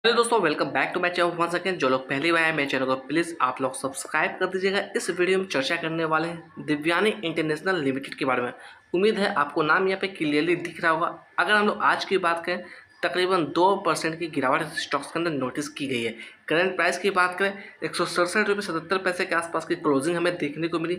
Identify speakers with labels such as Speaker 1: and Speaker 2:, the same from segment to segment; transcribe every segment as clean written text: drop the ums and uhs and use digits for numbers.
Speaker 1: Hello दोस्तों, welcome back to my channel once again. जो लोग पहली बार आए मेरे चैनल को प्लीज़ आप लोग सब्सक्राइब कर दीजिएगा। इस वीडियो में चर्चा करने वाले हैं दिव्यानी इंटरनेशनल लिमिटेड के बारे में। उम्मीद है आपको नाम यहाँ पे क्लियरली दिख रहा होगा। अगर हम लोग आज की बात करें, तकरीबन 2% की गिरावट स्टॉक्स के अंदर नोटिस की गई है। करंट प्राइस की बात करें, 167.77 के आसपास की क्लोजिंग हमें देखने को मिली।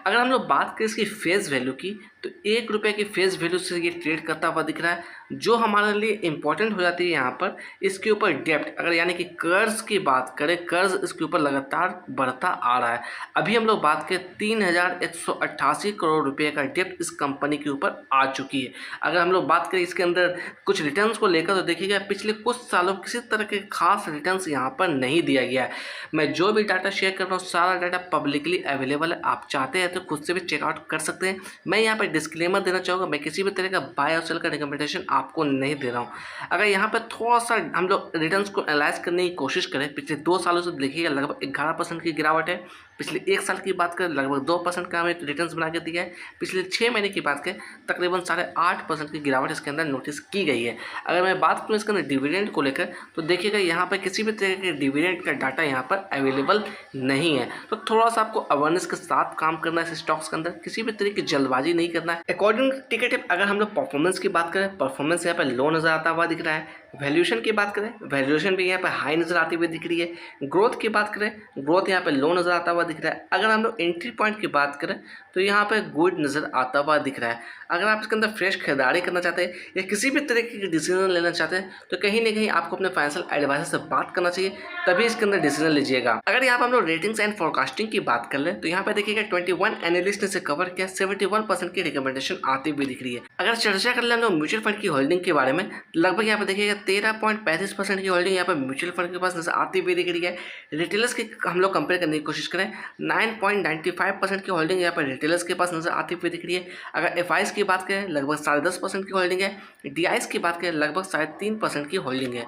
Speaker 1: अगर हम लोग बात करें इसकी फेस वैल्यू की, तो ₹1 की फेस वैल्यू से ये ट्रेड करता हुआ दिख रहा है। जो हमारे लिए इंपॉर्टेंट हो जाती है यहाँ पर, इसके ऊपर डेप्ट, अगर यानी कि कर्ज की बात करें, कर्ज इसके ऊपर लगातार बढ़ता आ रहा है। अभी हम लोग बात करें, 3,188 करोड़ रुपए का डेप्ट इस कंपनी के ऊपर आ चुकी है। अगर हम लोग बात करें इसके अंदर कुछ रिटर्न्स को लेकर, तो देखिएगा पिछले कुछ सालों किसी तरह के खास रिटर्न्स यहाँ पर नहीं दिया गया है। मैं जो भी डाटा शेयर कर रहा हूँ, सारा डाटा पब्लिकली अवेलेबल है। आप चाहते हैं तो खुद से भी चेकआउट कर सकते हैं। मैं यहाँ पर डिस्क्लेमर देना चाहूँगा, मैं किसी भी तरह का बाय और सेल का रिकमेंडेशन आपको नहीं दे रहा हूँ। अगर यहाँ पर थोड़ा सा हम लोग रिटर्न्स को एनालाइज करने की कोशिश करें, पिछले 2 सालों से देखिएगा लगभग 11% की गिरावट है। पिछले 1 साल की बात करें, लगभग 2% का हमें रिटर्न्स बना के दिया है। पिछले 6 महीने की बात करें, तकरीबन 8.5% की गिरावट इसके अंदर नोटिस की गई है। अगर मैं बात करूँ इसके अंदर डिविडेंड को लेकर, तो देखिएगा यहाँ पर किसी भी तरह के डिविडेंड का डाटा यहाँ पर अवेलेबल नहीं है। तो थोड़ा सा आपको अवेयरनेस के साथ काम करना है। इस स्टॉक्स के अंदर किसी भी तरह की जल्दबाजी नहीं करना है। अकॉर्डिंग टिकट, अगर हम लोग परफॉर्मेंस की बात करें, परफॉर्मेंस यहाँ पर लो नजर आता हुआ दिख रहा है। वैल्यूएशन की बात करें, वैल्यूएशन भी यहाँ पर हाई नजर आती हुई दिख रही है। ग्रोथ की बात करें, ग्रोथ यहाँ पर लो नजर आता हुआ दिख रहा है। अगर हम लोग एंट्री पॉइंट की बात करें, तो यहाँ पर गुड नजर आता हुआ दिख रहा है। अगर आप इसके अंदर फ्रेश खरीदारी करना चाहते हैं या किसी भी तरीके की डिसीजन लेना चाहते हैं, तो कहीं ना कहीं आपको अपने फाइनेंशियल एडवाइजर से बात करना चाहिए, तभी इसके अंदर डिसीजन लीजिएगा। अगर यहाँ पर हम लोग रेटिंग्स एंड फोरकास्टिंग की बात कर लें, तो यहाँ पे देखिएगा 21 एनालिस्ट ने इसे कवर किया, 71% की रिकमेंडेशन आती हुई दिख रही है। अगर चर्चा कर ले हम लोग म्यूचुअल फंड की होल्डिंग के बारे में, लगभग यहाँ पे देखिएगा 13.35% की होल्डिंग यहाँ पर म्यूचुअल फंड के पास नजर आती हुई दिख रही है। रिटेलर्स की हम लोग कंपेयर करने की कोशिश करें, 9.95% की होल्डिंग यहाँ पर रिटेलर्स के पास नजर आती हुई दिख रही है। अगर एफआईज की बात करें, लगभग 10.5% की होल्डिंग है। डीआईज की बात करें, लगभग 3.5% की होल्डिंग है।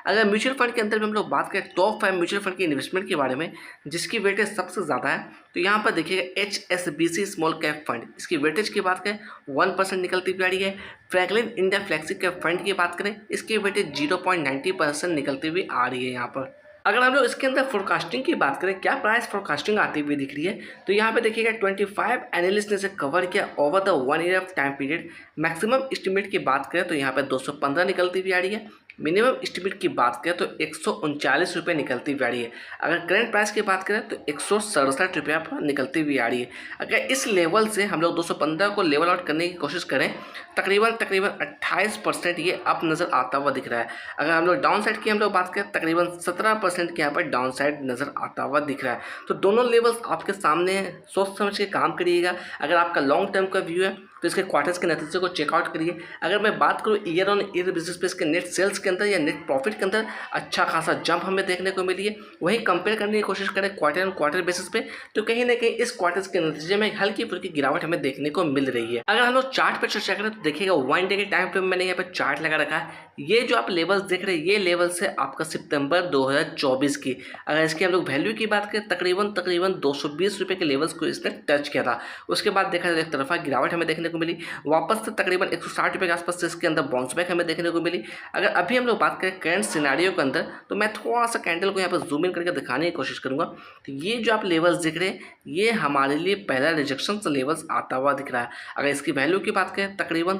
Speaker 1: अगर म्यूचुअल फंड के अंदर भी हम लोग बात करें टॉप 5 म्यूचुअल फंड की इन्वेस्टमेंट के बारे में, जिसकी वेटेज सबसे ज़्यादा है, तो यहाँ पर देखिएगा HSBC स्मॉल कैप फंड, इसकी वेटेज की बात करें 1% निकलती हुई आ रही है। Franklin India flexi cap fund की बात करें, इसकी वेटेज 0.90% निकलती हुई आ रही है यहाँ पर। अगर हम लोग इसके अंदर फोरकास्टिंग की बात करें, क्या प्राइस फोरकास्टिंग आती हुई दिख रही है, तो यहाँ पे देखिएगा 25 एनालिस्ट ने इसे कवर किया over the 1 year of time period. Maximum estimate की बात करें तो यहाँ पे 215 निकलती हुई आ रही है। मिनिमम एस्टिमेट की बात करें तो 139 रुपये निकलती हुई आ रही है। अगर करंट प्राइस की बात करें तो 167 रुपया पर निकलती हुई आ रही है। अगर इस लेवल से हम लोग 215 को लेवल आउट करने की कोशिश करें, तकरीबन 28% ये अप नज़र आता हुआ दिख रहा है। अगर हम लोग डाउन साइड की हम लोग बात करें, तकरीबन 17% के यहाँ पर डाउन साइड नज़र आता हुआ दिख रहा है। तो दोनों लेवल्स आपके सामने हैं, सोच समझ के काम करिएगा। अगर आपका लॉन्ग टर्म का व्यू है, तो इसके क्वार्टर्स के नतीजे को चेकआउट करिए। अगर मैं बात करूँ ईयर ऑन ईयर बेसिस पे, इसके नेट सेल्स के अंदर या नेट प्रॉफिट के अंदर अच्छा खासा जंप हमें देखने को मिली है। वही कंपेयर करने की कोशिश करें क्वार्टर ऑन क्वार्टर बेसिस पे, तो कहीं ना कहीं इस क्वार्टर्स के नतीजे में हल्की फुल्की गिरावट हमें देखने को मिल रही है। अगर हम लोग चार्ट पर चर्चा करें, तो देखिएगा 1 डे के टाइम फ्रेम मैंने यहाँ पर चार्ट लगा रखा है। ये जो आप लेवल्स देख रहे हैं, ये लेवल्स है आपका सितंबर 2024 की। अगर इसकी हम लोग वैल्यू की बात करें, तकरीबन 220 रुपये के लेवल्स को इसने टच किया था। उसके बाद देखा जाए, एक तरफा गिरावट हमें देखने को मिली, वापस से तकरीबन 160 रुपये के आसपास से इसके अंदर बाउंस बैक हमें देखने को मिली। अगर अभी हम लोग बात करें करंट सिनेरियो के अंदर, तो मैं थोड़ा सा कैंडल को यहाँ पर जूम इन करके दिखाने की कोशिश करूँगा। तो ये जो आप लेवल्स दिख रहे हैं, ये हमारे लिए पहला रिजेक्शन लेवल्स आता हुआ दिख रहा है। अगर इसकी वैल्यू की बात करें, तकरीबन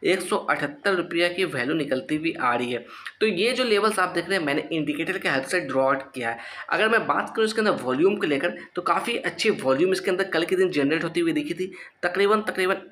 Speaker 1: 178 रुपये की वैल्यू निकलती हुई आ रही है। तो ये जो लेवल्स आप देख रहे हैं, मैंने इंडिकेटर के हेल्प से ड्रॉ आउट किया है। अगर मैं बात करूँ इसके अंदर वॉल्यूम को लेकर, तो काफ़ी अच्छी वॉल्यूम इसके अंदर कल के दिन जनरेट होती हुई दिखी थी। तकरीबन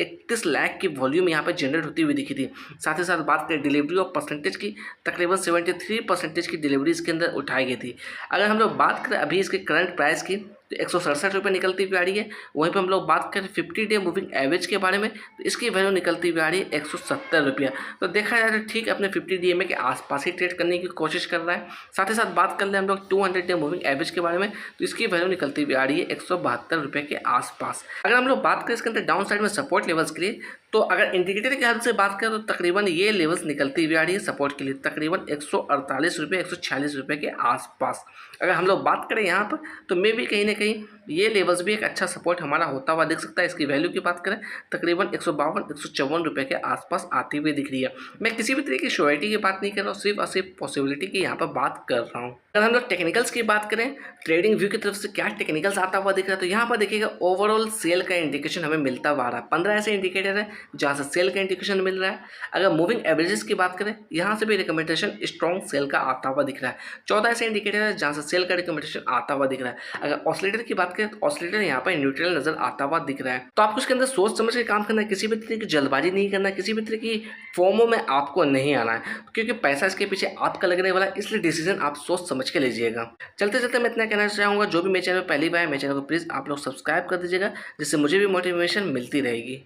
Speaker 1: 31 लाख की वॉल्यूम यहाँ पर जनरेट होती हुई दिखी थी। साथ ही साथ बात करें डिलीवरी ऑफ परसेंटेज की, तकरीबन 73% की डिलीवरी इसके अंदर उठाई गई थी। अगर हम लोग बात करें अभी इसके करंट प्राइस की, तो 167 रुपये निकलती हुई आ रही है। वहीं पर हम लोग बात करें 50 डे मूविंग एवरेज के बारे में, तो इसकी वैल्यू निकलती हुई आ रही है 170 रुपया। तो देखा जाए तो ठीक अपने 50 DMA के आसपास ही ट्रेड करने की कोशिश कर रहा है। साथ ही साथ बात कर ले हम लोग 200 डे मूविंग एवरेज के बारे में, तो इसकी वैल्यू निकलती हुई आ रही है 172 रुपये के आसपास। अगर हम लोग बात करें इसके अंदर डाउन साइड में सपोर्ट लेवल्स के लिए, तो अगर इंडिकेटर की हद से बात करें तो तकरीबन ये लेवल्स निकलती हुई आ रही है सपोर्ट के लिए, तकरीबन 148 रुपये 146 रुपये के आसपास। अगर हम लोग बात करें यहाँ पर तो मे भी कहीं ना कहीं ये लेवल्स भी एक अच्छा सपोर्ट हमारा होता हुआ दिख सकता है। इसकी वैल्यू की बात करें तकरीबन 152 154 रुपये के आसपास आती हुई दिख रही है। मैं किसी भी तरह की श्योरिटी की बात नहीं कर रहा हूँ, सिर्फ और सिर्फ पॉसिबिलिटी की यहाँ पर बात कर रहा हूँ। अगर हम लोग टेक्निकल्स की बात करें, ट्रेडिंग व्यू की तरफ से क्या टेक्निकल्स आता हुआ दिख रहा है, तो यहाँ पर देखिएगा ओवरऑल सेल का इंडिकेशन हमें मिलता हुआ आ रहा है। 15 ऐसे इंडिकेटर है जहाँ से सेल का इंडिकेशन मिल रहा है। अगर मूविंग एवरेजेस की बात करें, यहाँ से भी रिकमेंडेशन स्ट्रॉन्ग सेल का आता हुआ दिख रहा है। 14 ऐसे इंडिकेटर है जहाँ से सेल का रिकमेंडेशन आता हुआ दिख रहा है। अगर ऑसिलेटर की बात करें तो ऑसिलेटर यहाँ पर न्यूट्रल नजर आता हुआ दिख रहा है। तो आपको इसके अंदर सोच समझ के काम करना है, किसी भी तरह की जल्दबाजी नहीं करना है, किसी भी तरह की फोमो में आपको नहीं आना है, क्योंकि पैसा इसके पीछे आपका लगने वाला है, इसलिए डिसीजन आप सोच समझ के लीजिएगा। चलते चलते मैं इतना कहना चाहूँगा, जो भी मेरे चैनल पर पहली बार है मेरे चैनल को प्लीज़ आप लोग सब्सक्राइब कर दीजिएगा, जिससे मुझे भी मोटिवेशन मिलती रहेगी।